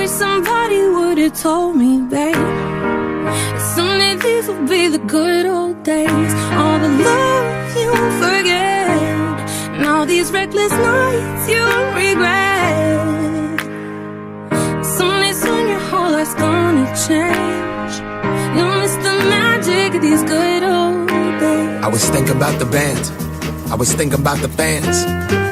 wish somebody would've told me, babe, that someday these will be the good old days. All the love you won't forget, and all these reckless nights you won't regret. Someday soon your whole life's gonna change. You'll miss the magic of these good old days. I was thinking about the band, I was thinking about the fans.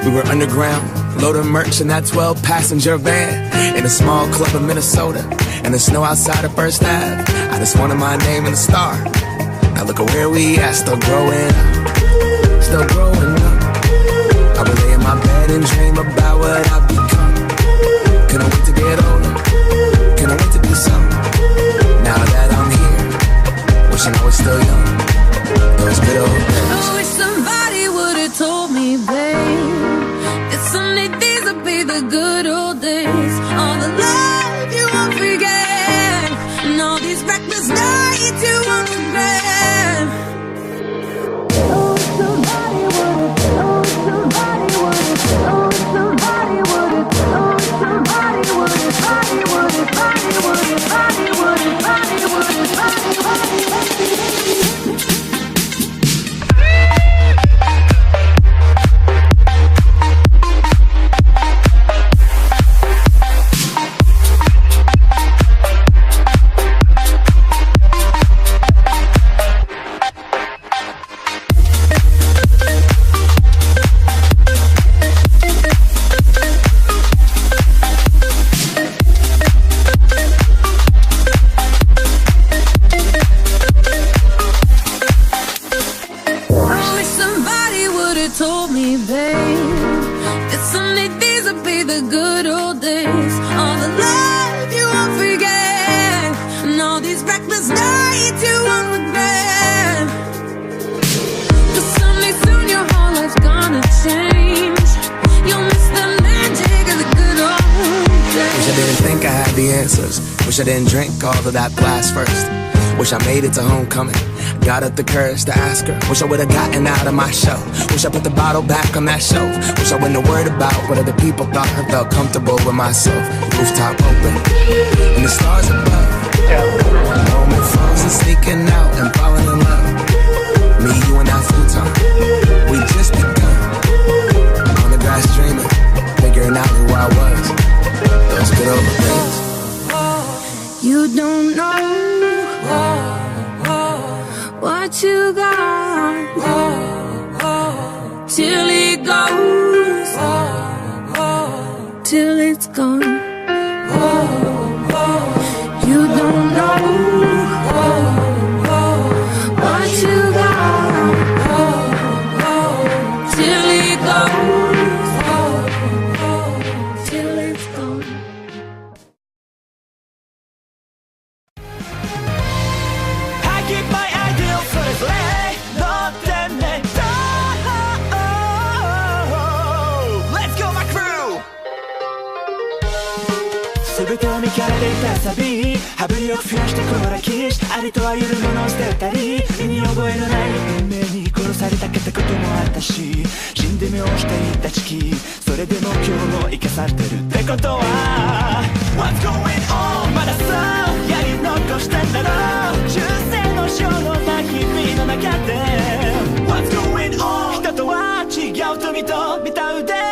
We were underground, loading merch in that 12-passenger van, in a small club in Minnesota, and the snow outside of First Ave. I just wanted my name in the star. Now look at where we at, still growing up, still growing up. I would lay in my bed and dream about what I've become. Couldn't wait to get older, couldn't wait to be some. Now that I'm here, wishing I was still young. Those good old days. I wish somebody would've told me, babe, that someday these would be the good old days. All the love you won't forget, and all these reckless nights you won't regret. Oh, somebody would've, oh, somebody would've, oh, somebody would've, oh, somebody would've, body would've, body would've, body would've, body would've, body would've. Told me, babe, that someday these would be the good old days. All the love you won't forget, and all these reckless nights you won't regret. But someday soon your whole life's gonna change. You'll miss the magic of the good old days. Wish I didn't think I had the answers. Wish I didn't drink all of that glass first. Wish I made it to homecoming, got up the courage to ask her. Wish I would've gotten out of my shell. Wish I put the bottle back on that shelf. Wish I wouldn't have worried about what other people thought. I felt comfortable with myself. Rooftop open, and the stars above. Moment frozen, sneaking out and falling in love. Me, you, and that futon, we just begun. On the grass dreaming, figuring out who I was. Those good old days. You don't know what you got till it goes, till it's gone. You don't know what you got till it goes, till it's gone. I keep my ideals for the play, not the net. Let's go, my crew! 全てを見かれていたサビ、羽振りよく増やしてコーラキし、ありとあらゆるものを捨てたり、身に覚えのない運命に殺されたけたこともあったし、死んで目をしていた時期、それでも今日も生かされてるってことは What's going on? まださ、やり残したんだろう、忠誠の書のな日々の中で What's going on? 人とは違うと認めた腕